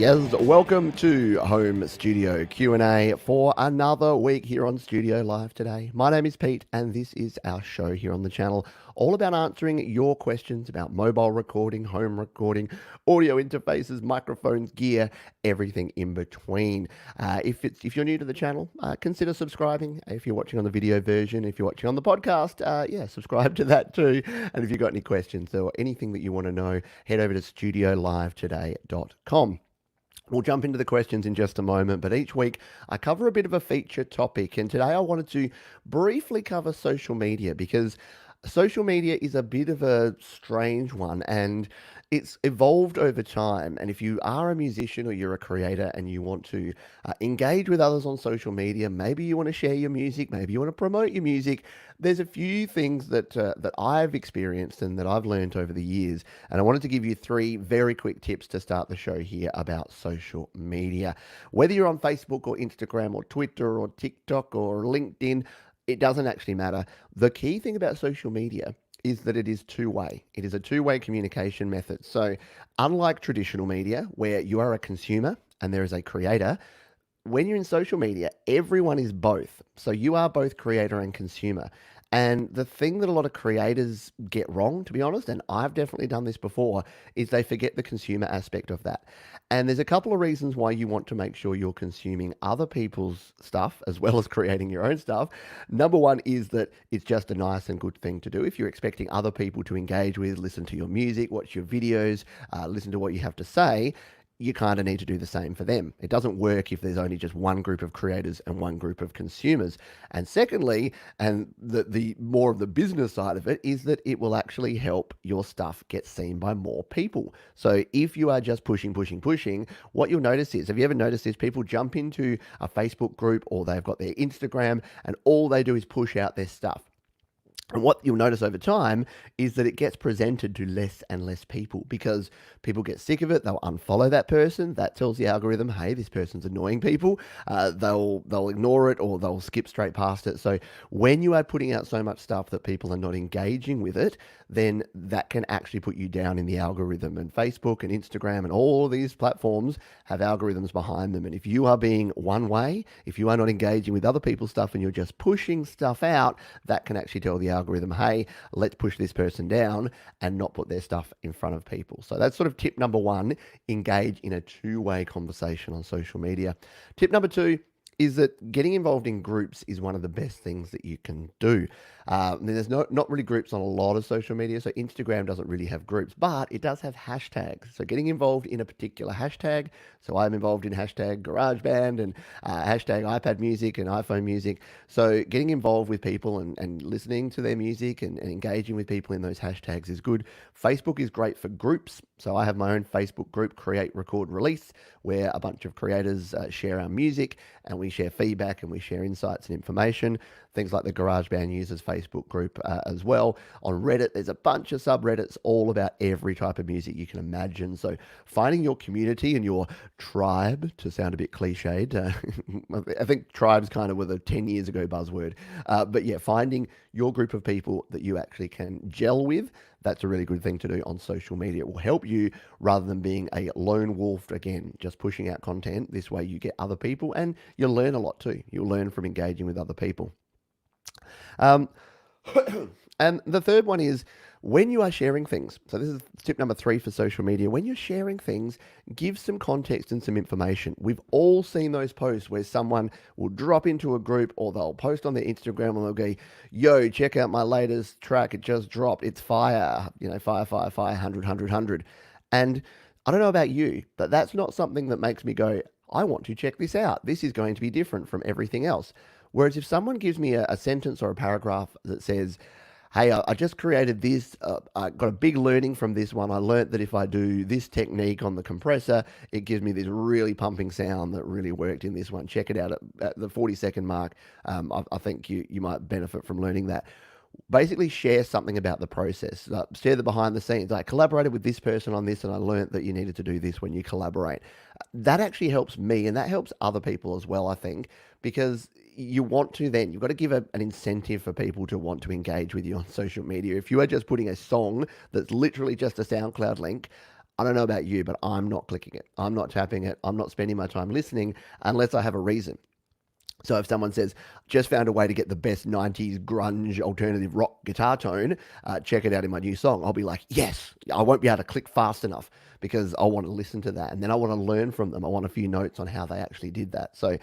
Yes, welcome to Home Studio Q&A for another week here on Studio Live today. My name is Pete and this is our show here on the channel, all about answering your questions about mobile recording, home recording, audio interfaces, microphones, gear, everything in between. If you're new to the channel, consider subscribing. If you're watching on the video version, if you're watching on the podcast, subscribe to that too. And if you've got any questions or anything that you want to know, head over to studiolivetoday.com. We'll jump into the questions in just a moment, but each week I cover a bit of a feature topic, and today I wanted to briefly cover social media because social media is a bit of a strange one and it's evolved over time. And if you are a musician or you're a creator and you want to engage with others on social media, maybe you want to share your music, maybe you want to promote your music, there's a few things that I've experienced and that I've learned over the years. And I wanted to give you 3 very quick tips to start the show here about social media. Whether you're on Facebook or Instagram or Twitter or TikTok or LinkedIn, it doesn't actually matter. The key thing about social media is that it is two-way. It is a two-way communication method. So unlike traditional media, where you are a consumer and there is a creator, when you're in social media, everyone is both. So you are both creator and consumer. And the thing that a lot of creators get wrong, to be honest, and I've definitely done this before, is they forget the consumer aspect of that. And there's a couple of reasons why you want to make sure you're consuming other people's stuff as well as creating your own stuff. Number one is that it's just a nice and good thing to do. If you're expecting other people to engage with, listen to your music, watch your videos, listen to what you have to say, you kind of need to do the same for them. It doesn't work if there's only just one group of creators and one group of consumers. And secondly, and the more of the business side of it, is that it will actually help your stuff get seen by more people. So if you are just pushing, what you'll notice is, have you ever noticed this? People jump into a Facebook group or they've got their Instagram and all they do is push out their stuff. And what you'll notice over time is that it gets presented to less and less people because people get sick of it. They'll unfollow that person. That tells the algorithm, hey, this person's annoying people. They'll ignore it or they'll skip straight past it. So when you are putting out so much stuff that people are not engaging with it, then that can actually put you down in the algorithm. And Facebook and Instagram and all of these platforms have algorithms behind them. And if you are being one way, if you are not engaging with other people's stuff and you're just pushing stuff out, that can actually tell the algorithm, hey, let's push this person down and not put their stuff in front of people. So that's sort of tip number 1, engage in a two-way conversation on social media. Tip number 2 is that getting involved in groups is one of the best things that you can do. There's not really groups on a lot of social media, so Instagram doesn't really have groups, but it does have hashtags. So getting involved in a particular hashtag, so I'm involved in hashtag GarageBand and hashtag iPad music and iPhone music. So getting involved with people and listening to their music and engaging with people in those hashtags is good. Facebook is great for groups. So I have my own Facebook group, Create, Record, Release, where a bunch of creators share our music and we share feedback and we share insights and information. Things like the GarageBand users Facebook group as well. On Reddit, there's a bunch of subreddits all about every type of music you can imagine. So finding your community and your tribe, to sound a bit cliched, I think tribe's kind of was a 10 years ago buzzword. But yeah, finding your group of people that you actually can gel with, that's a really good thing to do on social media. It will help you rather than being a lone wolf, again, just pushing out content. This way you get other people and you'll learn a lot too. You'll learn from engaging with other people. Um, and the third one is when you are sharing things. So this is tip number 3 for social media. When you're sharing things, give some context and some information. We've all seen those posts where someone will drop into a group or they'll post on their Instagram and they'll go, yo, check out my latest track. It just dropped. It's fire, fire, 100, 100. And I don't know about you, but that's not something that makes me go, I want to check this out. This is going to be different from everything else. Whereas if someone gives me a sentence or a paragraph that says, hey, I just created this, I got a big learning from this one. I learned that if I do this technique on the compressor, it gives me this really pumping sound that really worked in this one. Check it out at the 40-second mark. I think you might benefit from learning that. Basically share something about the process, share the behind the scenes. I collaborated with this person on this and I learned that you needed to do this when you collaborate. That actually helps me and that helps other people as well, I think, because you want to then, you've got to give an incentive for people to want to engage with you on social media. If you are just putting a song that's literally just a SoundCloud link, I don't know about you, but I'm not clicking it. I'm not tapping it. I'm not spending my time listening unless I have a reason. So if someone says, just found a way to get the best 90s grunge alternative rock guitar tone, check it out in my new song, I'll be like, yes, I won't be able to click fast enough because I want to listen to that. And then I want to learn from them. I want a few notes on how they actually did that. So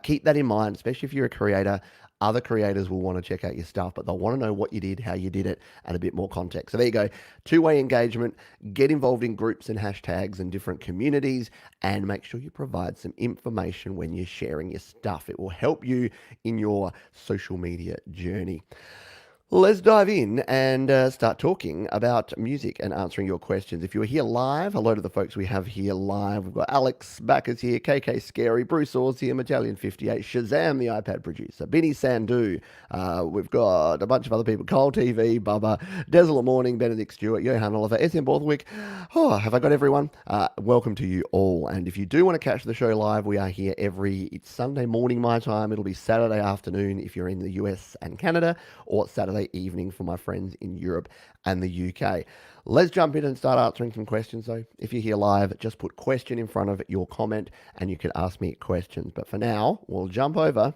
keep that in mind, especially if you're a creator. Other creators will want to check out your stuff, but they'll want to know what you did, how you did it, and a bit more context. So there you go. Two-way engagement. Get involved in groups and hashtags and different communities, and make sure you provide some information when you're sharing your stuff. It will help you in your social media journey. Let's dive in and start talking about music and answering your questions. If you're here live, hello to the folks we have here live. We've got Alex Backers here, KK Scary, Bruce Oars here, Medallion58, Shazam, the iPad producer, Benny Sandu. We've got a bunch of other people, Cole TV, Bubba, Desolate Morning, Benedict Stewart, Johan Oliver, SM Borthwick. Oh, have I got everyone? Welcome to you all. And if you do want to catch the show live, we are here it's Sunday morning my time. It'll be Saturday afternoon if you're in the US and Canada, or Saturday evening for my friends in Europe and the UK. Let's jump in and start answering some questions though. If you're here live, just put question in front of your comment and you can ask me questions. But for now, we'll jump over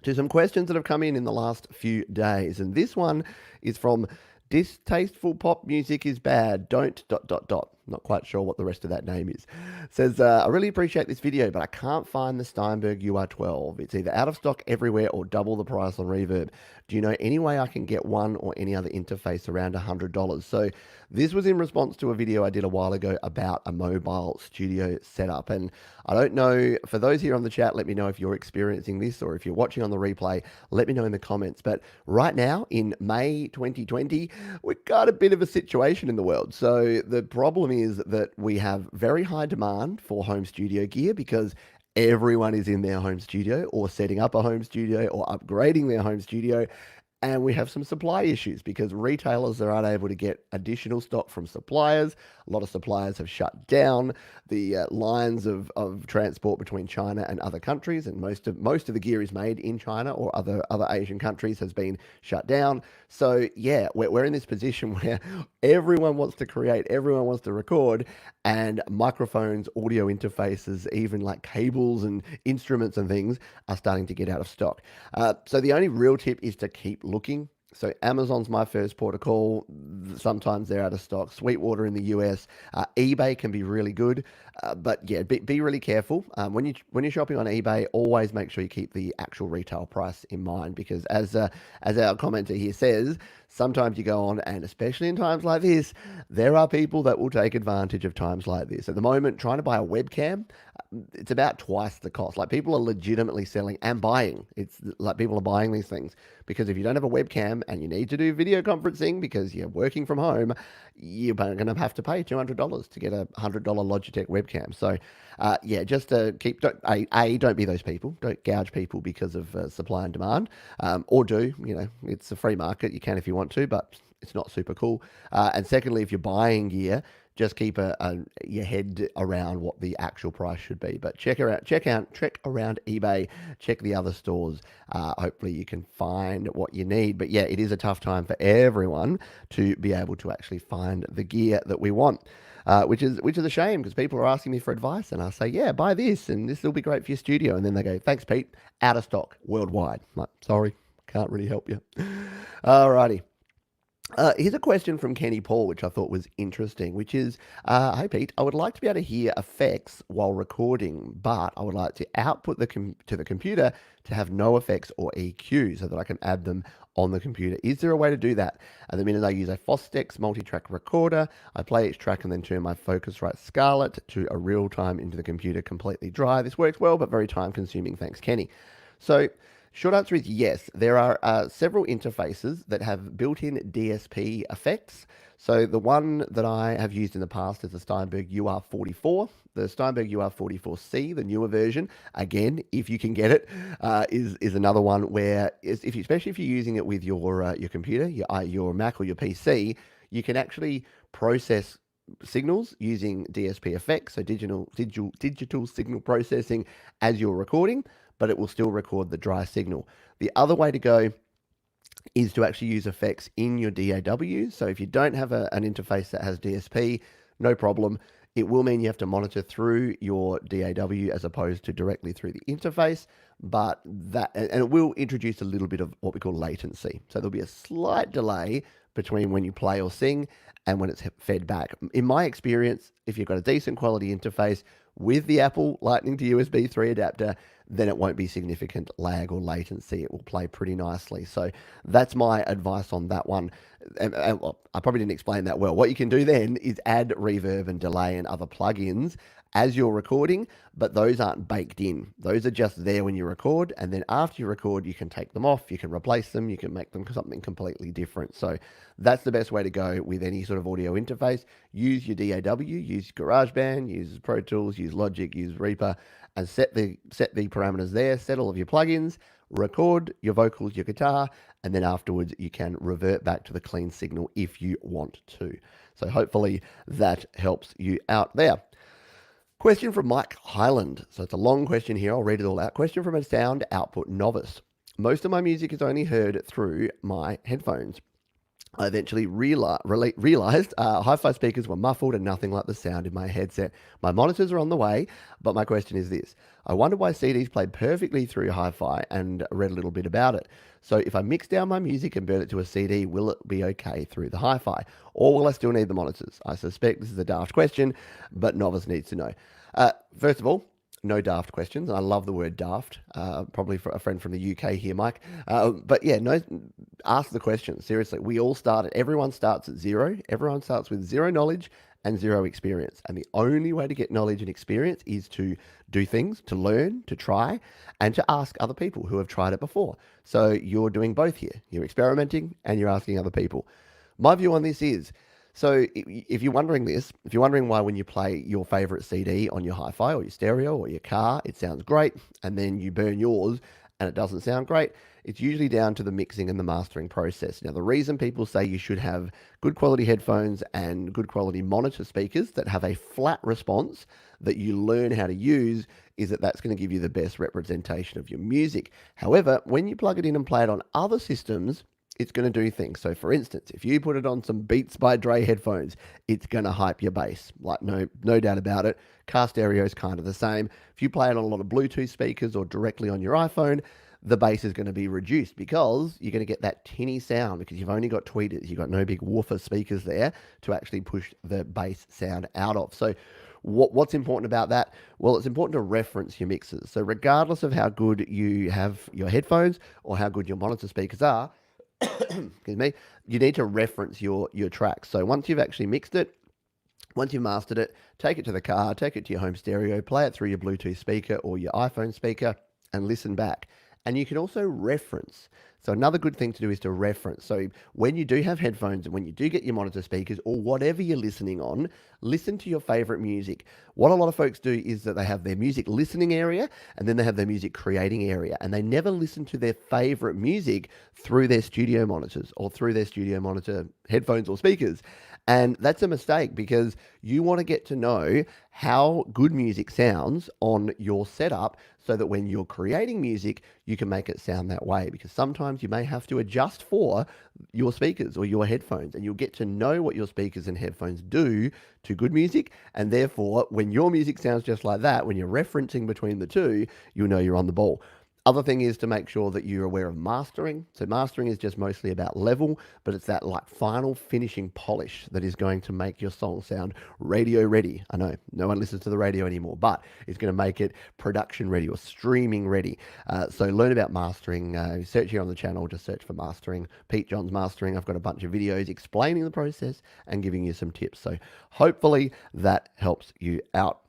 to some questions that have come in the last few days. And this one is from Distasteful Pop Music is Bad. Don't ... Not quite sure what the rest of that name is. Says, I really appreciate this video, but I can't find the Steinberg UR12. It's either out of stock everywhere or double the price on Reverb. Do you know any way I can get one or any other interface around $100? So this was in response to a video I did a while ago about a mobile studio setup. And I don't know, for those here on the chat, let me know if you're experiencing this, or if you're watching on the replay, let me know in the comments. But right now in May 2020, we've got a bit of a situation in the world. So the problem is that we have very high demand for home studio gear because everyone is in their home studio or setting up a home studio or upgrading their home studio. And we have some supply issues because retailers are unable to get additional stock from suppliers. A lot of suppliers have shut down the lines of transport between China and other countries, and most of the gear is made in China or other Asian countries has been shut down. So yeah, we're in this position where everyone wants to create, everyone wants to record, and microphones, audio interfaces, even like cables and instruments and things are starting to get out of stock. So the only real tip is to keep looking. So Amazon's my first port of call. Sometimes they're out of stock. Sweetwater in the US. eBay can be really good. But yeah, be really careful. When you're shopping on eBay, always make sure you keep the actual retail price in mind, because as our commenter here says, sometimes you go on, and especially in times like this, there are people that will take advantage of times like this. At the moment, trying to buy a webcam, it's about twice the cost. Like, people are legitimately selling and buying. It's like people are buying these things because if you don't have a webcam and you need to do video conferencing because you're working from home, you're going to have to pay $200 to get a $100 Logitech webcam. So yeah, just keep, don't be those people. Don't gouge people because of supply and demand, or do, it's a free market. You can if you want to, but it's not super cool. And secondly, if you're buying gear, just keep your head around what the actual price should be. But check around eBay, check the other stores. Hopefully you can find what you need. But yeah, it is a tough time for everyone to be able to actually find the gear that we want. Which is a shame, because people are asking me for advice, and I say, yeah, buy this, and this will be great for your studio. And then they go, thanks, Pete, out of stock worldwide. I'm like, sorry, can't really help you. Alrighty. Here's a question from Kenny Paul, which I thought was interesting, which is, hey Pete, I would like to be able to hear effects while recording, but I would like to output to the computer to have no effects or EQ so that I can add them on the computer. Is there a way to do that? At the minute, I use a Fostex multi-track recorder. I play each track and then turn my Focusrite Scarlett to a real-time into the computer completely dry. This works well, but very time-consuming. Thanks, Kenny. So, short answer is yes. There are several interfaces that have built-in DSP effects. So the one that I have used in the past is the Steinberg UR44. The Steinberg UR44C, the newer version, again, if you can get it, is another one where, especially if you're using it with your computer, your Mac or your PC, you can actually process signals using DSP effects, so digital signal processing as you're recording, but it will still record the dry signal. The other way to go is to actually use effects in your DAW. So if you don't have an interface that has DSP, no problem. It will mean you have to monitor through your DAW as opposed to directly through the interface, but and it will introduce a little bit of what we call latency. So there'll be a slight delay between when you play or sing and when it's fed back. In my experience, if you've got a decent quality interface with the Apple Lightning to USB 3 adapter, then it won't be significant lag or latency. It will play pretty nicely. So that's my advice on that one. Well, I probably didn't explain that well. What you can do then is add reverb and delay and other plugins as you're recording, but those aren't baked in. Those are just there when you record, and then after you record, you can take them off, you can replace them, you can make them something completely different. So that's the best way to go with any sort of audio interface. Use your DAW, use GarageBand, use Pro Tools, use Logic, use Reaper, and set the parameters there, set all of your plugins, record your vocals, your guitar, and then afterwards you can revert back to the clean signal if you want to. So hopefully that helps you out there. Question from Mike Highland. So it's a long question here. I'll read it all out. Question from a sound output novice. Most of my music is only heard through my headphones. I eventually realized hi-fi speakers were muffled and nothing like the sound in my headset. My monitors are on the way, but my question is this. I wonder why CDs played perfectly through hi-fi, and read a little bit about it. So if I mix down my music and burn it to a CD, will it be okay through the hi-fi? Or will I still need the monitors? I suspect this is a daft question, but novice needs to know. First of all, no daft questions. I love the word daft, probably for a friend from the UK here, Mike. But yeah, no, ask the question. Seriously, everyone starts at zero. Everyone starts with zero knowledge and zero experience. And the only way to get knowledge and experience is to do things, to learn, to try, and to ask other people who have tried it before. So you're doing both here. You're experimenting and you're asking other people. My view on this is, so if you're wondering why when you play your favorite CD on your hi-fi or your stereo or your car, it sounds great, and then you burn yours and it doesn't sound great, it's usually down to the mixing and the mastering process. Now, the reason people say you should have good quality headphones and good quality monitor speakers that have a flat response that you learn how to use is that that's going to give you the best representation of your music. However, when you plug it in and play it on other systems, it's going to do things. So for instance, if you put it on some Beats by Dre headphones, it's going to hype your bass. Like no doubt about it. Car stereo is kind of the same. If you play it on a lot of Bluetooth speakers or directly on your iPhone, the bass is going to be reduced because you're going to get that tinny sound because you've only got tweeters. You've got no big woofer speakers there to actually push the bass sound out of. So what's important about that? Well, it's important to reference your mixes. So regardless of how good you have your headphones or how good your monitor speakers are, excuse me, you need to reference your tracks. So once you've actually mixed it, once you've mastered it, take it to the car, take it to your home stereo, play it through your Bluetooth speaker or your iPhone speaker and listen back. And you can also reference. So another good thing to do is to reference. So when you do have headphones and when you do get your monitor speakers or whatever you're listening on, listen to your favorite music. What a lot of folks do is that they have their music listening area and then they have their music creating area, and they never listen to their favorite music through their studio monitors or through their studio monitor headphones or speakers. And that's a mistake because you want to get to know how good music sounds on your setup so that when you're creating music, you can make it sound that way, because sometimes you may have to adjust for your speakers or your headphones, and you'll get to know what your speakers and headphones do to good music. And therefore, when your music sounds just like that, when you're referencing between the two, you'll know you're on the ball. Other thing is to make sure that you're aware of mastering. So mastering is just mostly about level, but it's that like final finishing polish that is going to make your song sound radio ready. I know no one listens to the radio anymore, but it's going to make it production ready or streaming ready. So learn about mastering. Search here on the channel, just search for mastering. Pete John's Mastering. I've got a bunch of videos explaining the process and giving you some tips. So hopefully that helps you out.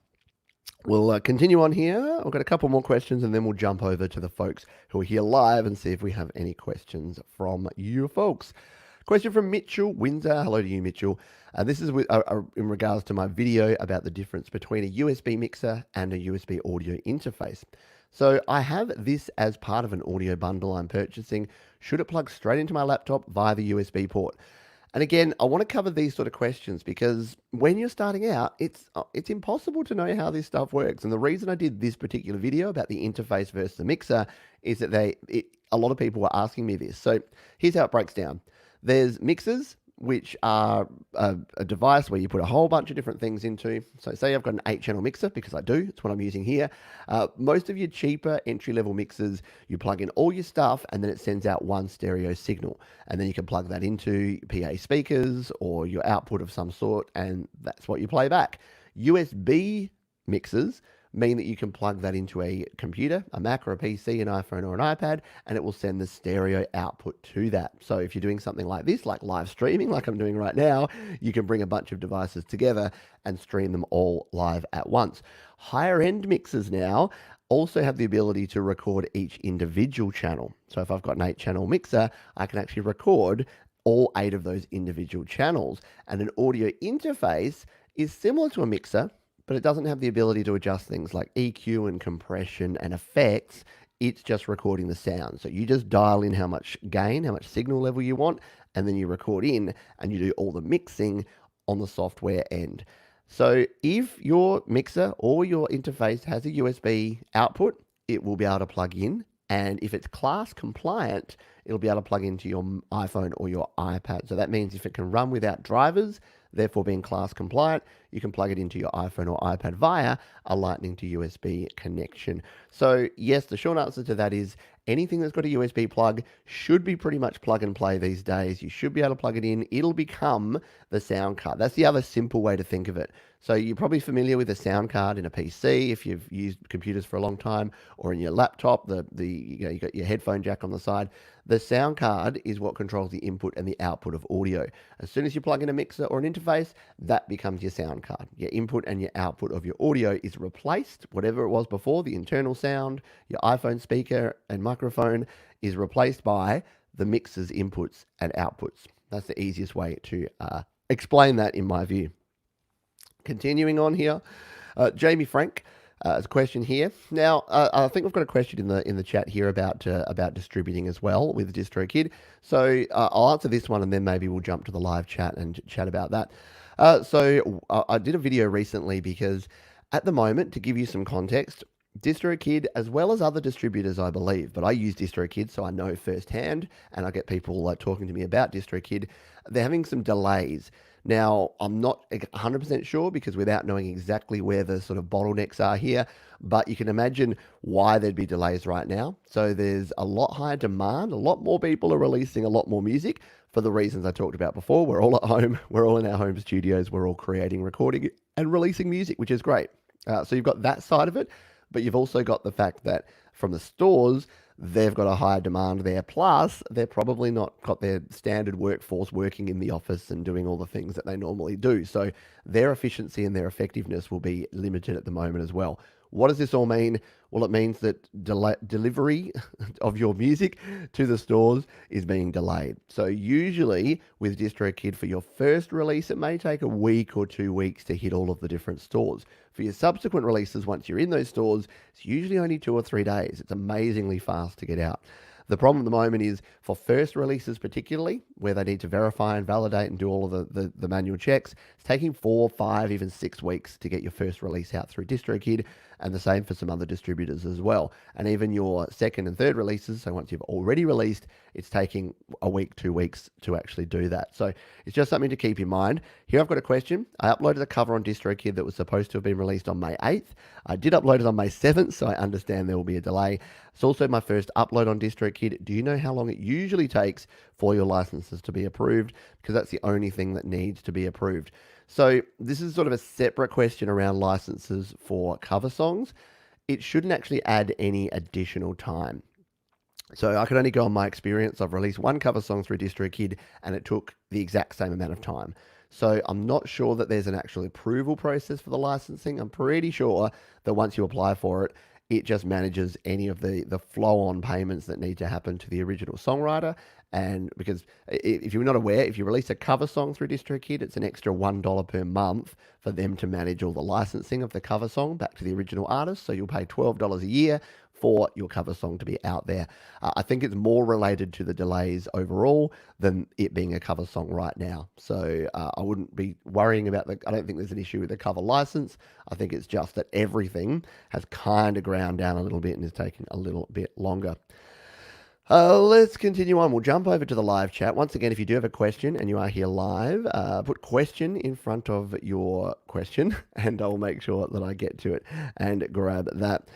We'll continue on here. I've got a couple more questions and then we'll jump over to the folks who are here live and see if we have any questions from you folks. Question from Mitchell Windsor. Hello to you, Mitchell. This is in regards to my video about the difference between a USB mixer and a USB audio interface. So I have this as part of an audio bundle I'm purchasing. Should it plug straight into my laptop via the USB port? And again, I want to cover these sort of questions because when you're starting out, it's impossible to know how this stuff works. And the reason I did this particular video about the interface versus the mixer is that a lot of people were asking me this. So here's how it breaks down. There's mixers which are a device where you put a whole bunch of different things into. So say I've got an 8-channel mixer, because I do, it's what I'm using here. Most of your cheaper entry-level mixers, you plug in all your stuff and then it sends out one stereo signal. And then you can plug that into PA speakers or your output of some sort, and that's what you play back. USB mixers mean that you can plug that into a computer, a Mac or a PC, an iPhone or an iPad, and it will send the stereo output to that. So if you're doing something like this, like live streaming, like I'm doing right now, you can bring a bunch of devices together and stream them all live at once. Higher end mixers now also have the ability to record each individual channel. So if I've got an 8-channel mixer, I can actually record all 8 of those individual channels. And an audio interface is similar to a mixer, but it doesn't have the ability to adjust things like EQ and compression and effects. It's just recording the sound. So you just dial in how much gain, how much signal level you want, and then you record in and you do all the mixing on the software end. So if your mixer or your interface has a USB output, it will be able to plug in. And if it's class compliant, it'll be able to plug into your iPhone or your iPad. So that means if it can run without drivers, therefore being class compliant, you can plug it into your iPhone or iPad via a Lightning to USB connection. So yes, the short answer to that is anything that's got a USB plug should be pretty much plug and play these days. You should be able to plug it in. It'll become the sound card. That's the other simple way to think of it. So you're probably familiar with a sound card in a PC if you've used computers for a long time, or in your laptop, you got your headphone jack on the side. The sound card is what controls the input and the output of audio. As soon as you plug in a mixer or an interface, that becomes your sound card. Your input and your output of your audio is replaced. Whatever it was before, the internal sound, your iPhone speaker and microphone, is replaced by the mixer's inputs and outputs. That's the easiest way to explain that in my view. Continuing on here, Jamie Frank has a question here. Now, I think we've got a question in the chat here about distributing as well with Distrokid. So I'll answer this one and then maybe we'll jump to the live chat and chat about that. So I did a video recently because at the moment, to give you some context, Distrokid, as well as other distributors, I believe, but I use Distrokid, so I know firsthand, and I get people talking to me about Distrokid. They're having some delays. Now, I'm not 100% sure because without knowing exactly where the sort of bottlenecks are here, but you can imagine why there'd be delays right now. So there's a lot higher demand, a lot more people are releasing a lot more music for the reasons I talked about before. We're all at home, we're all in our home studios, we're all creating, recording, and releasing music, which is great. So you've got that side of it, but you've also got the fact that from the stores, they've got a higher demand there. Plus, they're probably not got their standard workforce working in the office and doing all the things that they normally do. So their efficiency and their effectiveness will be limited at the moment as well. What does this all mean? Well, it means that delivery of your music to the stores is being delayed. So usually with Distrokid, for your first release, it may take a week or 2 weeks to hit all of the different stores. For your subsequent releases, once you're in those stores, it's usually only 2 or 3 days. It's amazingly fast to get out. The problem at the moment is for first releases particularly, where they need to verify and validate and do all of the manual checks, it's taking 4, 5, even 6 weeks to get your first release out through Distrokid, and the same for some other distributors as well. And even your second and third releases, so once you've already released, it's taking a week, 2 weeks to actually do that. So it's just something to keep in mind. Here I've got a question. I uploaded a cover on Distrokid that was supposed to have been released on May 8th. I did upload it on May 7th, so I understand there will be a delay. It's also my first upload on Distrokid. Do you know how long it usually takes for your licenses to be approved? Because that's the only thing that needs to be approved. So this is sort of a separate question around licenses for cover songs. It shouldn't actually add any additional time. So I can only go on my experience. I've released one cover song through Distrokid and it took the exact same amount of time. So I'm not sure that there's an actual approval process for the licensing. I'm pretty sure that once you apply for it, it just manages any of the flow-on payments that need to happen to the original songwriter. And because if you're not aware, if you release a cover song through Distrokid, it's an extra $1 per month for them to manage all the licensing of the cover song back to the original artist. So you'll pay $12 a year for your cover song to be out there. I think it's more related to the delays overall than it being a cover song right now. So I wouldn't be worrying about I don't think there's an issue with the cover license. I think it's just that everything has kind of ground down a little bit and is taking a little bit longer. Let's continue on. We'll jump over to the live chat. Once again, if you do have a question and you are here live, put question in front of your question and I'll make sure that I get to it and grab that.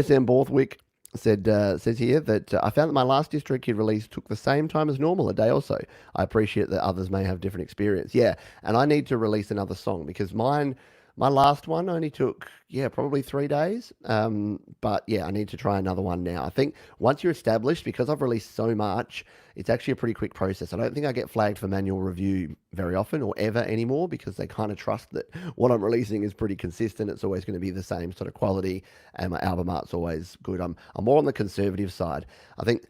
SM Borthwick says here that I found that my last Distrokid release took the same time as normal, a day or so. I appreciate that others may have different experience. Yeah, and I need to release another song because my last one only took, yeah, probably 3 days. But yeah, I need to try another one now. I think once you're established, because I've released so much, it's actually a pretty quick process. I don't think I get flagged for manual review very often or ever anymore because they kind of trust that what I'm releasing is pretty consistent. It's always going to be the same sort of quality and my album art's always good. I'm more on the conservative side. I think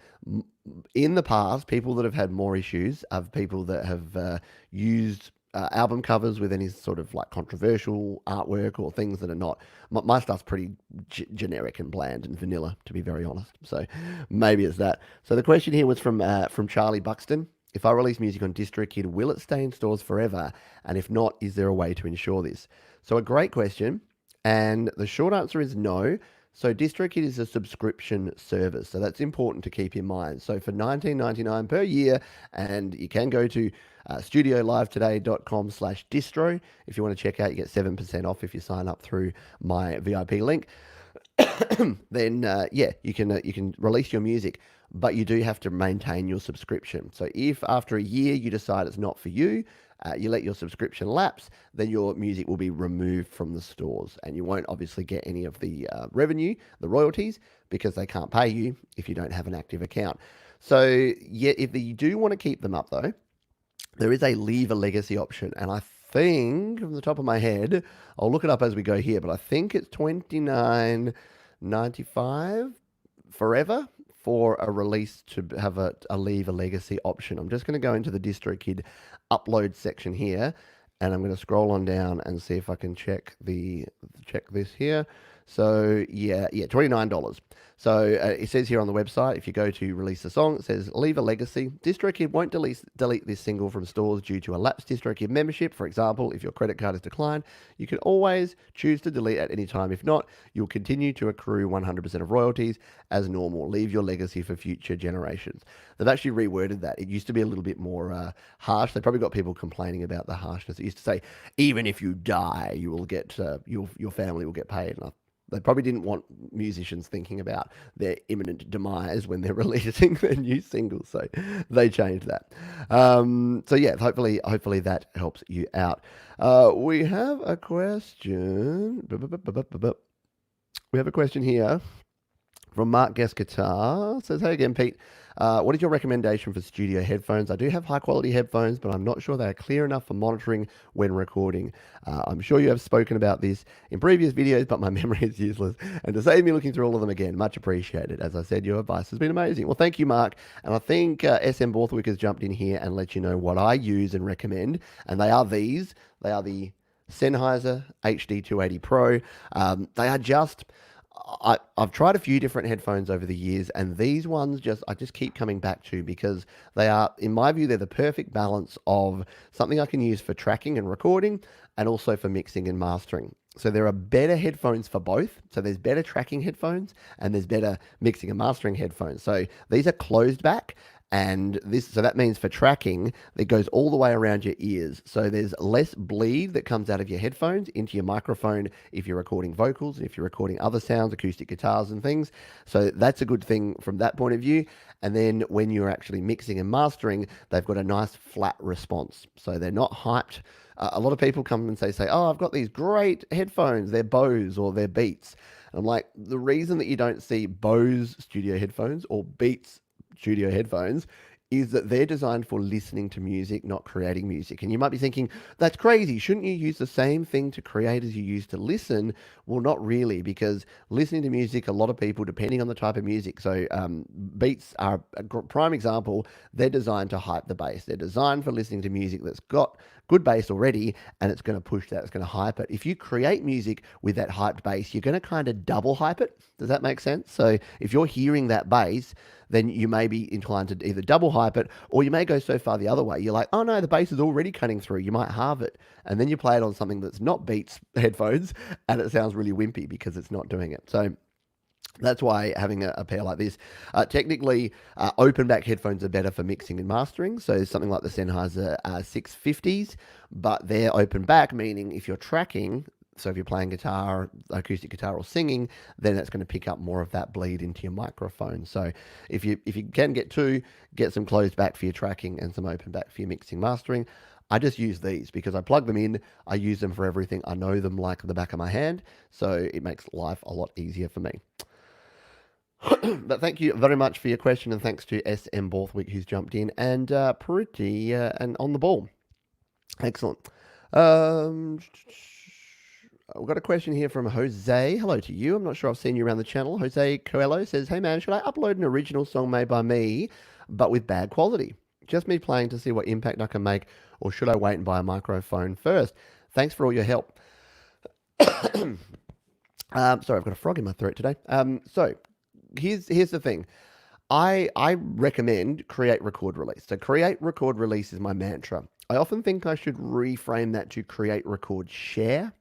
in the past, people that have had more issues are people that have used album covers with any sort of like controversial artwork or things that are not. My stuff's pretty generic and bland and vanilla, to be very honest. So maybe it's that. So the question here was from Charlie Buxton. If I release music on DistroKid, will it stay in stores forever? And if not, is there a way to ensure this? So a great question. And the short answer is no. So DistroKid is a subscription service, so that's important to keep in mind. So for $19.99 per year, and you can go to studiolivetoday.com/distro if you want to check out. You get 7% off if you sign up through my VIP link. Then yeah, you can release your music, but you do have to maintain your subscription. So if after a year you decide it's not for you, you let your subscription lapse, then your music will be removed from the stores and you won't obviously get any of the revenue, the royalties, because they can't pay you if you don't have an active account. So yeah, if you do want to keep them up though, there is a leave a legacy option. And I think from the top of my head, I'll look it up as we go here, but I think it's $29.95 forever for a release to have a leave a legacy option. I'm just going to go into the DistroKid upload section here and I'm going to scroll on down and see if I can check this here. So yeah, $29. So it says here on the website, if you go to release a song, it says leave a legacy. DistroKid won't delete this single from stores due to a lapsed DistroKid membership. For example, if your credit card is declined, you can always choose to delete at any time. If not, you'll continue to accrue 100% of royalties as normal. Leave your legacy for future generations. They've actually reworded that. It used to be a little bit more harsh. They probably got people complaining about the harshness. It used to say, even if you die, you will get your family will get paid. And they probably didn't want musicians thinking about their imminent demise when they're releasing their new singles, so they changed that. So yeah, hopefully that helps you out. We have a question. We have a question here from Mark Guest Guitar. It says, hey again, Pete. What is your recommendation for studio headphones? I do have high quality headphones, but I'm not sure they are clear enough for monitoring when recording. I'm sure you have spoken about this in previous videos, but my memory is useless. And to save me looking through all of them again, much appreciated. As I said, your advice has been amazing. Well, thank you, Mark. And I think SM Borthwick has jumped in here and let you know what I use and recommend. And they are these. They are the Sennheiser HD280 Pro. They are just... I've tried a few different headphones over the years, and these ones I just keep coming back to because they are, in my view, they're the perfect balance of something I can use for tracking and recording and also for mixing and mastering. So there are better headphones for both. So there's better tracking headphones and there's better mixing and mastering headphones. So these are closed back. And so that means for tracking, it goes all the way around your ears. So there's less bleed that comes out of your headphones into your microphone if you're recording vocals, if you're recording other sounds, acoustic guitars and things. So that's a good thing from that point of view. And then when you're actually mixing and mastering, they've got a nice flat response. So they're not hyped. A lot of people come and say, oh, I've got these great headphones. They're Bose or they're Beats. And I'm like, the reason that you don't see Bose studio headphones or Beats studio headphones is that they're designed for listening to music, not creating music. And you might be thinking, that's crazy. Shouldn't you use the same thing to create as you use to listen? Well, not really, because listening to music, a lot of people, depending on the type of music, so Beats are a prime example, they're designed to hype the bass. They're designed for listening to music that's got good bass already, and it's going to push that, it's going to hype it. If you create music with that hyped bass, you're going to kind of double hype it. Does that make sense? So if you're hearing that bass, then you may be inclined to either double hype it, or you may go so far the other way. You're like, oh no, the bass is already cutting through. You might halve it. And then you play it on something that's not Beats headphones, and it sounds really wimpy because it's not doing it. So That's why having a pair like this, technically, open back headphones are better for mixing and mastering. So something like the Sennheiser 650s, but they're open back, meaning if you're tracking, so if you're playing guitar, acoustic guitar, or singing, then it's going to pick up more of that bleed into your microphone. So if you can get two, get some closed back for your tracking and some open back for your mixing mastering. I just use these because I plug them in. I use them for everything. I know them like the back of my hand, so it makes life a lot easier for me. But thank you very much for your question, and thanks to SM Borthwick who's jumped in and pretty and on the ball. Excellent. Um, we've got a question here from Jose. Hello to you. I'm not sure I've seen you around the channel. Jose Coelho says, "Hey man, should I upload an original song made by me, but with bad quality? Just me playing to see what impact I can make, or should I wait and buy a microphone first? Thanks for all your help." Sorry, I've got a frog in my throat today. So here's the thing. I recommend create, record, release. So create, record, release is my mantra. I often think I should reframe that to create, record, share,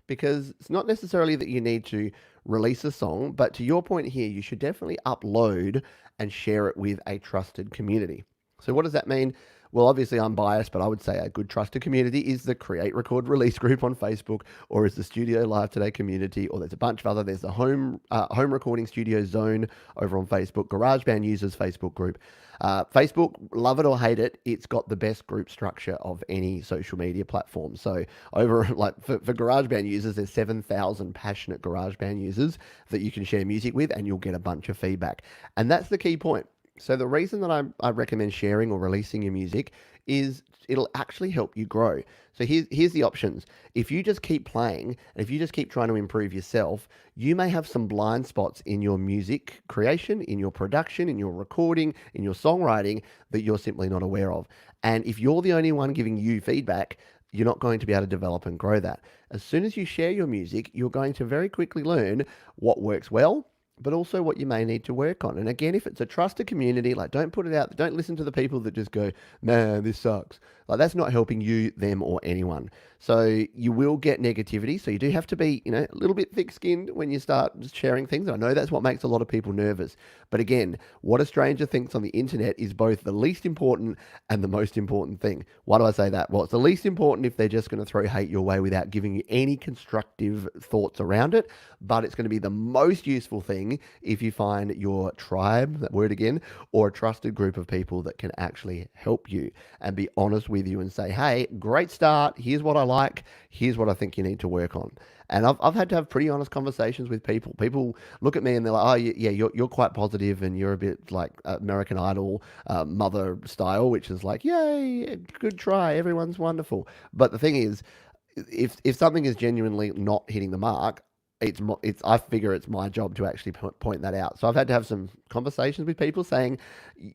because it's not necessarily that you need to release a song, but to your point here, you should definitely upload and share it with a trusted community. So what does that mean? Well, obviously I'm biased, but I would say a good trusted community is the Create, Record, Release group on Facebook, or is the Studio Live Today community, or there's a bunch of other. There's the Home Recording Studio Zone over on Facebook, GarageBand users Facebook group. Facebook, love it or hate it, it's got the best group structure of any social media platform. So over for GarageBand users, there's 7,000 passionate GarageBand users that you can share music with, and you'll get a bunch of feedback. And that's the key point. So the reason that I recommend sharing or releasing your music is it'll actually help you grow. So here's the options. If you just keep playing, and if you just keep trying to improve yourself, you may have some blind spots in your music creation, in your production, in your recording, in your songwriting that you're simply not aware of. And if you're the only one giving you feedback, you're not going to be able to develop and grow that. As soon as you share your music, you're going to very quickly learn what works well, but also what you may need to work on. And again, if it's a trusted community, like, don't put it out, don't listen to the people that just go, "Man, this sucks." Like, that's not helping you, them, or anyone. So you will get negativity. So you do have to be, a little bit thick-skinned when you start sharing things. I know that's what makes a lot of people nervous. But again, what a stranger thinks on the internet is both the least important and the most important thing. Why do I say that? Well, it's the least important if they're just going to throw hate your way without giving you any constructive thoughts around it. But it's going to be the most useful thing if you find your tribe, that word again, or a trusted group of people that can actually help you and be honest with you and say, "Hey, great start. Here's what I like. Here's what I think you need to work on." And I've had to have pretty honest conversations with people. People look at me and they're like, "Oh, yeah, you're quite positive and you're a bit like American Idol mother style," which is like, "Yay, good try. Everyone's wonderful." But the thing is, if something is genuinely not hitting the mark, I figure it's my job to actually point that out. So I've had to have some conversations with people saying,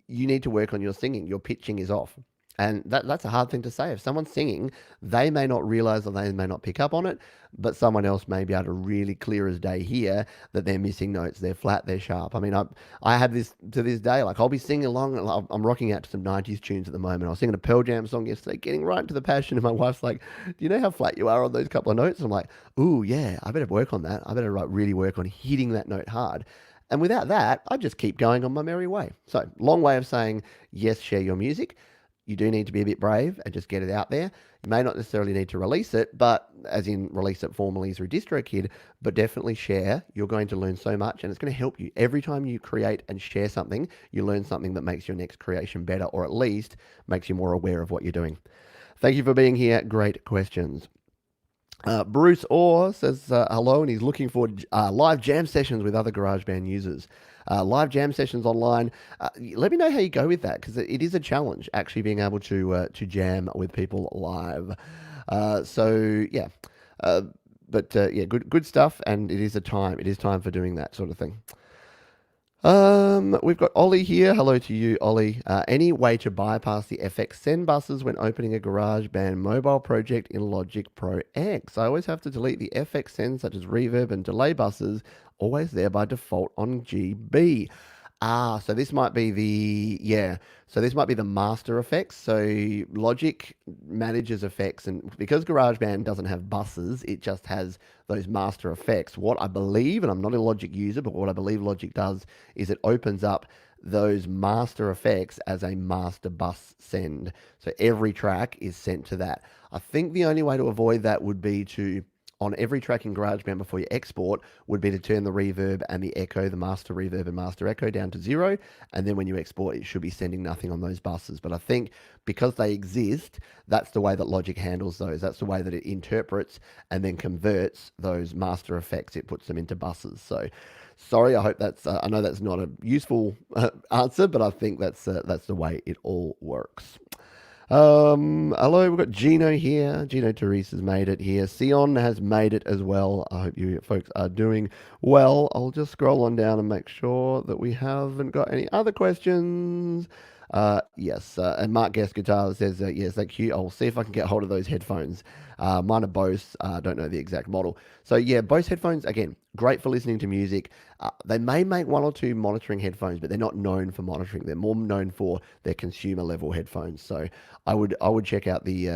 "You need to work on your singing. Your pitching is off." And that's a hard thing to say. If someone's singing, they may not realize or they may not pick up on it, but someone else may be able to really clear as day hear that they're missing notes, they're flat, they're sharp. I mean, I have this to this day. Like, I'll be singing along, and I'm rocking out to some 90s tunes at the moment. I was singing a Pearl Jam song yesterday, getting right into the passion, and my wife's like, "Do you know how flat you are on those couple of notes?" And I'm like, "Ooh, yeah, I better work on that. I better really work on hitting that note hard." And without that, I just keep going on my merry way. So, long way of saying, yes, share your music. You do need to be a bit brave and just get it out there. You may not necessarily need to release it, but as in release it formally through Distrokid, but definitely share. You're going to learn so much, and it's going to help you. Every time you create and share something, you learn something that makes your next creation better, or at least makes you more aware of what you're doing. Thank you for being here. Great questions. Bruce Orr says hello, and he's looking for live jam sessions with other GarageBand users. Live jam sessions online. Let me know how you go with that, because it is a challenge actually being able to jam with people live. So yeah, yeah, good stuff, and it is time. It is time for doing that sort of thing. We've got Ollie here. Hello to you, Ollie. Any way to bypass the FX send buses when opening a GarageBand mobile project in Logic Pro X? I always have to delete the FX send, such as reverb and delay buses, always there by default on GB. So this might be so this might be the master effects. So Logic manages effects, and because GarageBand doesn't have buses, it just has those master effects. What I believe, and I'm not a Logic user, but what I believe Logic does is it opens up those master effects as a master bus send. So every track is sent to that. I think the only way to avoid that would be to on every track in GarageBand before you export would be to turn the reverb and the echo, the master reverb and master echo down to 0. And then when you export, it should be sending nothing on those buses. But I think because they exist, that's the way that Logic handles those. That's the way that it interprets and then converts those master effects. It puts them into buses. So sorry, I hope that's, I know that's not a useful answer, but I think that's the way it all works. Hello, we've got Gino here. Gino Therese has made it here. Sion has made it as well. I hope you folks are doing well. I'll just scroll on down and make sure that we haven't got any other questions. Yes, and Mark Guest Guitar says, yes, thank you. I'll see if I can get hold of those headphones. Mine are Bose. I don't know the exact model. So yeah, Bose headphones, again, great for listening to music. They may make one or two monitoring headphones, but they're not known for monitoring. They're more known for their consumer level headphones. So I would check out these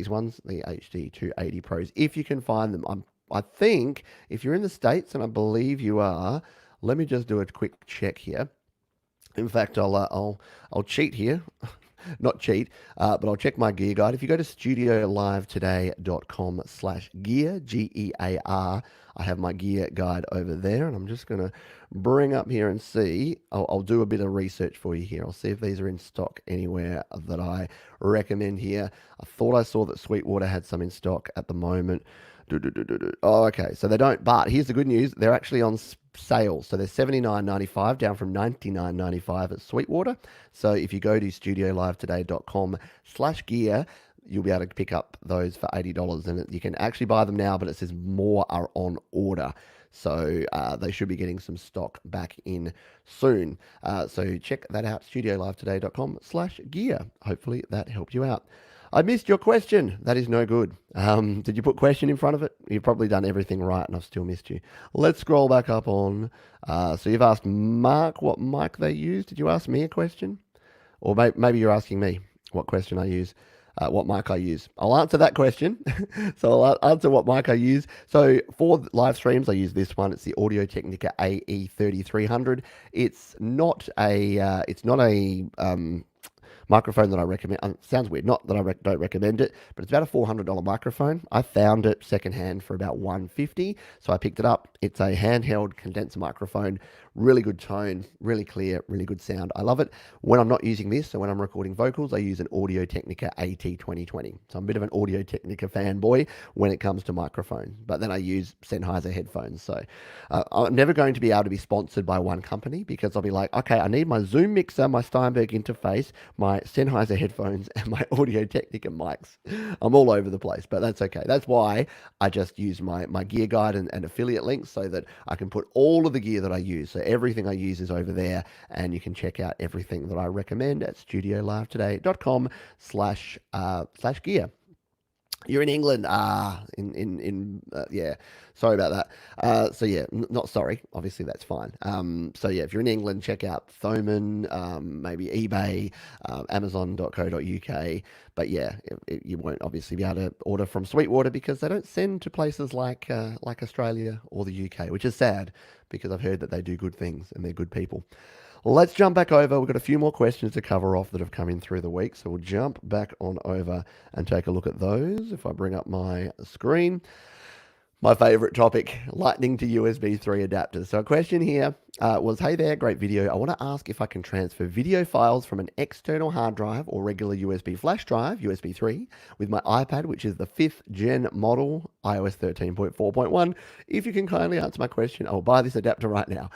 ones, the HD 280 Pros, if you can find them. I think if you're in the States, and I believe you are, let me just do a quick check here. In fact, I'll cheat here. Not cheat, but I'll check my gear guide. If you go to studiolivetoday.com/gear, GEAR, I have my gear guide over there, and I'm just going to bring up here and see. I'll do a bit of research for you here. I'll see if these are in stock anywhere that I recommend here. I thought I saw that Sweetwater had some in stock at the moment. Oh, okay. So they don't, but here's the good news. They're actually on sale. So they're $79.95 down from $99.95 at Sweetwater. So if you go to studiolivetoday.com/gear, you'll be able to pick up those for $80. And you can actually buy them now, but it says more are on order. So they should be getting some stock back in soon. So check that out, studiolivetoday.com/gear. Hopefully that helped you out. I missed your question. That is no good. Did you put question in front of it? You've probably done everything right and I've still missed you. Let's scroll back up on. So you've asked Mark what mic they use. Did you ask me a question? Or maybe you're asking me what question I use, what mic I use. I'll answer that question. So I'll answer what mic I use. So for live streams, I use this one. It's the Audio Technica AE3300. It's not a microphone that I recommend. Sounds weird, not that I don't recommend it, but it's about a $400 microphone. I found it secondhand for about $150, so I picked it up. It's a handheld condenser microphone, really good tone, really clear, really good sound. I love it. When I'm not using this, so when I'm recording vocals, I use an Audio Technica AT2020. So I'm a bit of an Audio Technica fanboy when it comes to microphones, but then I use Sennheiser headphones. So I'm never going to be able to be sponsored by one company because I'll be like, okay, I need my Zoom mixer, my Steinberg interface, my Sennheiser headphones, and my Audio Technica mics. I'm all over the place, but that's okay. That's why I just use my gear guide and affiliate links so that I can put all of the gear that I use. So everything I use is over there, and you can check out everything that I recommend at studiolivetoday.com/gear. You're in England. Yeah. Sorry about that. So yeah, not sorry. Obviously, that's fine. So yeah, if you're in England, check out Thomann, maybe eBay, Amazon.co.uk. But yeah, you won't obviously be able to order from Sweetwater because they don't send to places like Australia or the UK, which is sad because I've heard that they do good things and they're good people. Let's jump back over. We've got a few more questions to cover off that have come in through the week. So we'll jump back on over and take a look at those. If I bring up my screen, my favorite topic, Lightning to USB 3 adapters. So a question here was, hey there, great video. I want to ask if I can transfer video files from an external hard drive or regular USB flash drive, USB 3, with my iPad, which is the 5th gen model, iOS 13.4.1. If you can kindly answer my question, I'll buy this adapter right now.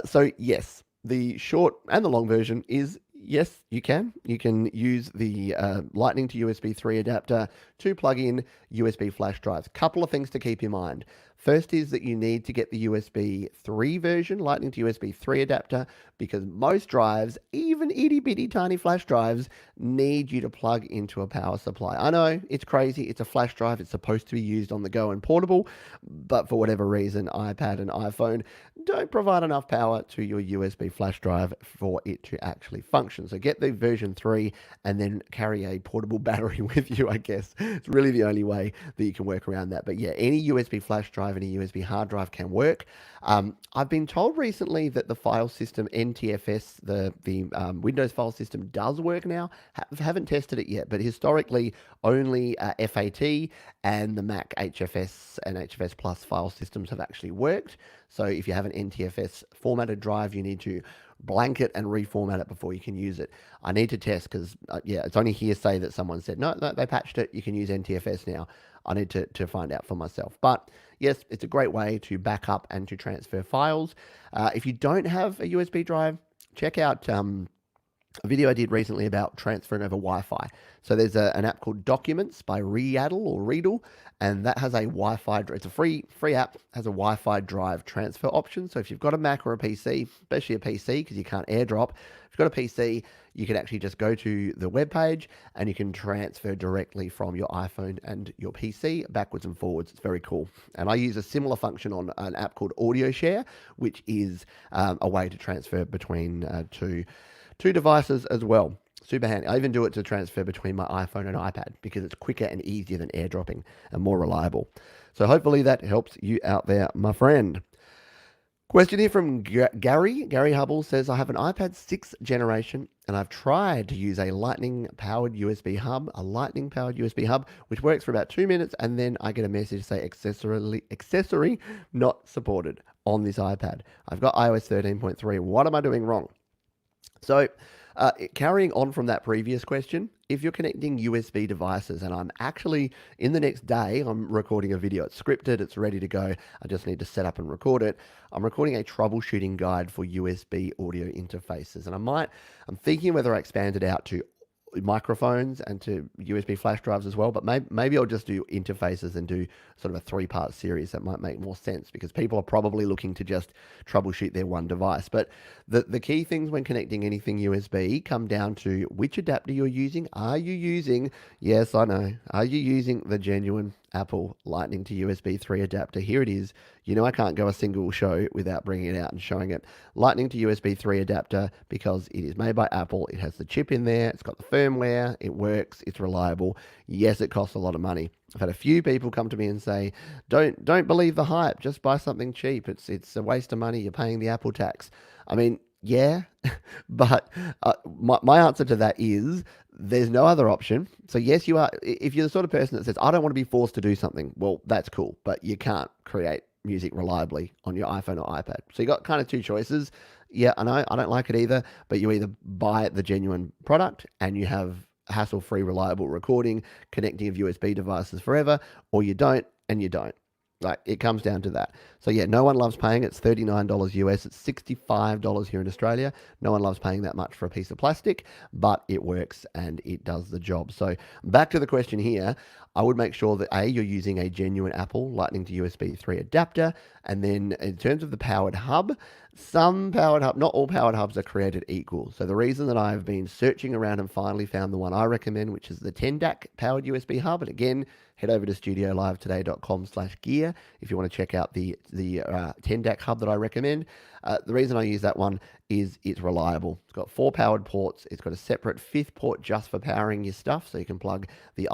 So yes. The short and the long version is yes, you can. You can use the Lightning to USB 3 adapter to plug in USB flash drives. Couple of things to keep in mind. First is that you need to get the USB 3 version, Lightning to USB 3 adapter, because most drives, even itty bitty tiny flash drives, need you to plug into a power supply. I know, it's crazy. It's a flash drive. It's supposed to be used on the go and portable, but for whatever reason, iPad and iPhone don't provide enough power to your USB flash drive for it to actually function. So get the version 3 and then carry a portable battery with you, I guess. It's really the only way that you can work around that. But yeah, any USB flash drive, any USB hard drive can work. I've been told recently that the file system NTFS, the Windows file system, does work now. Haven't tested it yet, but historically only FAT and the Mac HFS and HFS Plus file systems have actually worked. So if you have an NTFS formatted drive, you need to blanket and reformat it before you can use it. I need to test because, yeah, it's only hearsay that someone said, no, they patched it. You can use NTFS now. I need to find out for myself. But yes, it's a great way to back up and to transfer files. If you don't have a USB drive, check out a video I did recently about transferring over Wi-Fi. So there's an app called Documents by Readle, and that has a Wi-Fi. It's a free app, has a Wi-Fi drive transfer option. So if you've got a Mac or a PC, especially a PC because you can't AirDrop, if you've got a PC, you can actually just go to the web page and you can transfer directly from your iPhone and your PC backwards and forwards. It's very cool. And I use a similar function on an app called Audio Share, which is a way to transfer between two devices as well. Super handy. I even do it to transfer between my iPhone and iPad because it's quicker and easier than airdropping and more reliable. So hopefully that helps you out there, my friend. Question here from Gary. Gary Hubble says, I have an iPad 6th generation and I've tried to use a lightning-powered USB hub, which works for about 2 minutes, and then I get a message say accessory not supported on this iPad. I've got iOS 13.3. What am I doing wrong? So carrying on from that previous question, if you're connecting USB devices, and I'm actually, in the next day, I'm recording a video. It's scripted, it's ready to go. I just need to set up and record it. I'm recording a troubleshooting guide for USB audio interfaces. And I'm thinking whether I expand it out to microphones and to USB flash drives as well, but maybe I'll just do interfaces and do sort of a 3-part series. That might make more sense because people are probably looking to just troubleshoot their one device. But the key things when connecting anything USB come down to which adapter you're using. Are you using, yes, I know, are you using the genuine Apple Lightning to USB 3 adapter? Here it is. You know I can't go a single show without bringing it out and showing it. Lightning to USB 3 adapter, because it is made by Apple. It has the chip in there. It's got the firmware. It works. It's reliable. Yes, it costs a lot of money. I've had a few people come to me and say, don't believe the hype. Just buy something cheap. It's a waste of money. You're paying the Apple tax. I mean, yeah, but my answer to that is there's no other option. So yes, you are. If you're the sort of person that says, I don't want to be forced to do something, well, that's cool, but you can't create music reliably on your iPhone or iPad. So you got kind of two choices. Yeah, I know, I don't like it either, but you either buy the genuine product and you have hassle-free, reliable recording, connecting of USB devices forever, or you don't, and you don't. Like, it comes down to that. So yeah, no one loves paying. It's $39 US. It's $65 here in Australia. No one loves paying that much for a piece of plastic, but it works and it does the job. So back to the question here, I would make sure that you're using a genuine Apple Lightning to USB 3 adapter. And then in terms of the powered hub, not all powered hubs are created equal. So the reason that I've been searching around and finally found the one I recommend, which is the 10DAC powered USB hub. And again, head over to studiolivetoday.com/gear if you want to check out the 10DAC hub that I recommend. The reason I use that one is it's reliable. It's got 4 powered ports. It's got a separate 5th port just for powering your stuff, so you can plug the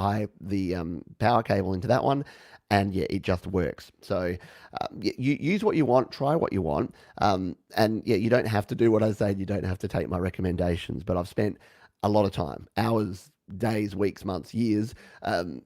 power cable into that one. And yeah, it just works. So you use what you want, try what you want. And yeah, you don't have to do what I say. You don't have to take my recommendations. But I've spent a lot of time, hours, days, weeks, months, years,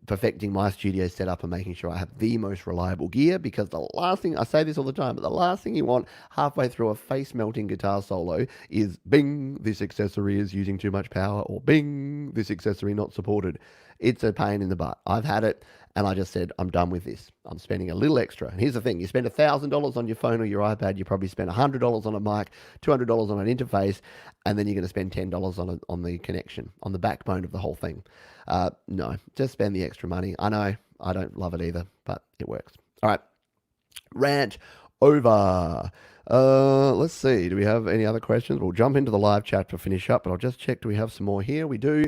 perfecting my studio setup and making sure I have the most reliable gear, because the last thing, I say this all the time, but the last thing you want halfway through a face-melting guitar solo is bing, this accessory is using too much power, or bing, this accessory not supported. It's a pain in the butt. I've had it, and I just said, I'm done with this. I'm spending a little extra. And here's the thing, you spend $1,000 on your phone or your iPad, you probably spend $100 on a mic, $200 on an interface, and then you're going to spend $10 on the connection, on the backbone of the whole thing. No, just spend the extra money. I know, I don't love it either, but it works. All right, rant over. Let's see, do we have any other questions? We'll jump into the live chat to finish up, but I'll just check, do we have some more here? We do.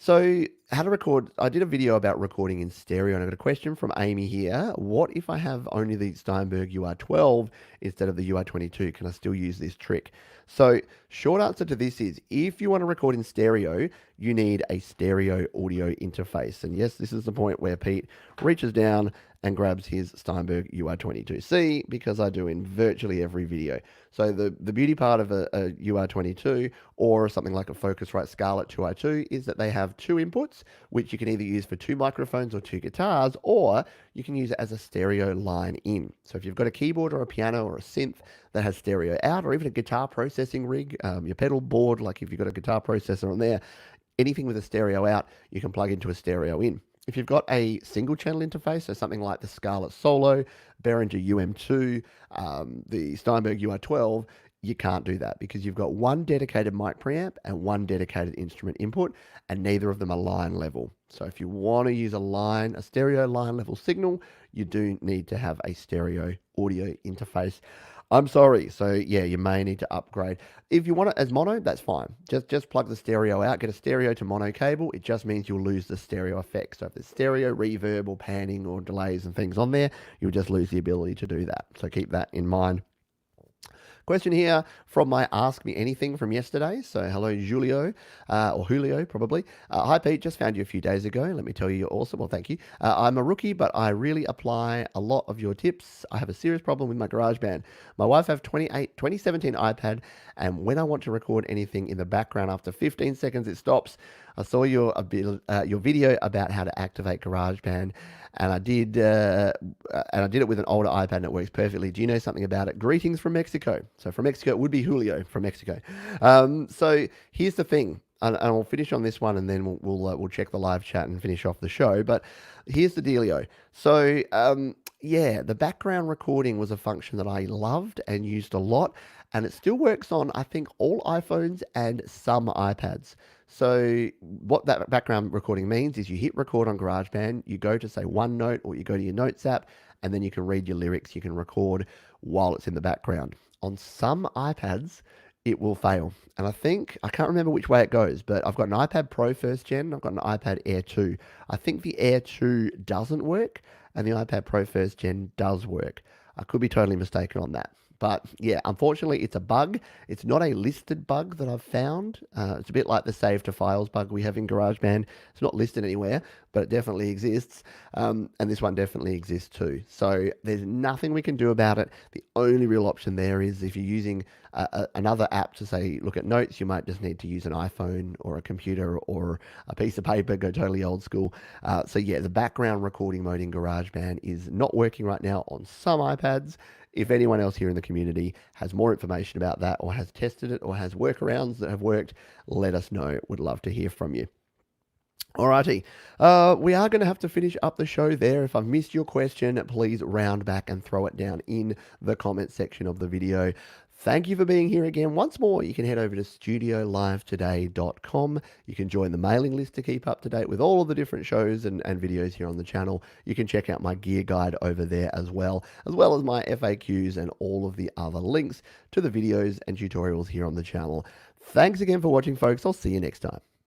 So, how to record? I did a video about recording in stereo, and I got a question from Amy here. What if I have only the Steinberg UR12 instead of the UR22? Can I still use this trick? So, short answer to this is if you want to record in stereo, you need a stereo audio interface. And yes, this is the point where Pete reaches down and grabs his Steinberg UR22C, because I do in virtually every video. So the beauty part of a UR22 or something like a Focusrite Scarlett 2i2 is that they have two inputs, which you can either use for two microphones or two guitars, or you can use it as a stereo line in. So if you've got a keyboard or a piano or a synth that has stereo out, or even a guitar processing rig, your pedal board, like if you've got a guitar processor on there, anything with a stereo out, you can plug into a stereo in. If you've got a single channel interface, so something like the Scarlett Solo, Behringer UM2, the Steinberg UR12, you can't do that because you've got one dedicated mic preamp and one dedicated instrument input, and neither of them are line level. So if you want to use a stereo line level signal, you do need to have a stereo audio interface. I'm sorry. So yeah, you may need to upgrade. If you want it as mono, that's fine. Just plug the stereo out, get a stereo to mono cable. It just means you'll lose the stereo effect. So if there's stereo reverb or panning or delays and things on there, you'll just lose the ability to do that. So keep that in mind. Question here from my Ask Me Anything from yesterday. So hello, Julio, or Julio, probably. Hi, Pete. Just found you a few days ago. Let me tell you, you're awesome. Well, thank you. I'm a rookie, but I really apply a lot of your tips. I have a serious problem with my GarageBand. My wife has 2017 iPad, and when I want to record anything in the background, after 15 seconds, it stops. I saw your video about how to activate GarageBand, and I did it with an older iPad, and it works perfectly. Do you know something about it? Greetings from Mexico. So from Mexico, it would be Julio from Mexico. So here's the thing, and I'll finish on this one, and then we'll check the live chat and finish off the show. But here's the dealio. So yeah, the background recording was a function that I loved and used a lot, and it still works on, I think, all iPhones and some iPads. So what that background recording means is you hit record on GarageBand, you go to say OneNote, or you go to your Notes app, and then you can read your lyrics. You can record while it's in the background. On some iPads, it will fail. And I can't remember which way it goes, but I've got an iPad Pro 1st gen, I've got an iPad Air 2. I think the Air 2 doesn't work, and the iPad Pro 1st gen does work. I could be totally mistaken on that. But yeah, unfortunately, it's a bug. It's not a listed bug that I've found. It's a bit like the save to files bug we have in GarageBand. It's not listed anywhere, but it definitely exists. And this one definitely exists too. So there's nothing we can do about it. The only real option there is if you're using another app to say, look at notes, you might just need to use an iPhone or a computer or a piece of paper, go totally old school. So yeah, the background recording mode in GarageBand is not working right now on some iPads. If anyone else here in the community has more information about that, or has tested it, or has workarounds that have worked, let us know. Would love to hear from you. Alrighty, we are going to have to finish up the show there. If I've missed your question, please round back and throw it down in the comment section of the video. Thank you for being here again. Once more, you can head over to studiolivetoday.com. You can join the mailing list to keep up to date with all of the different shows and videos here on the channel. You can check out my gear guide over there as well as my FAQs and all of the other links to the videos and tutorials here on the channel. Thanks again for watching, folks. I'll see you next time.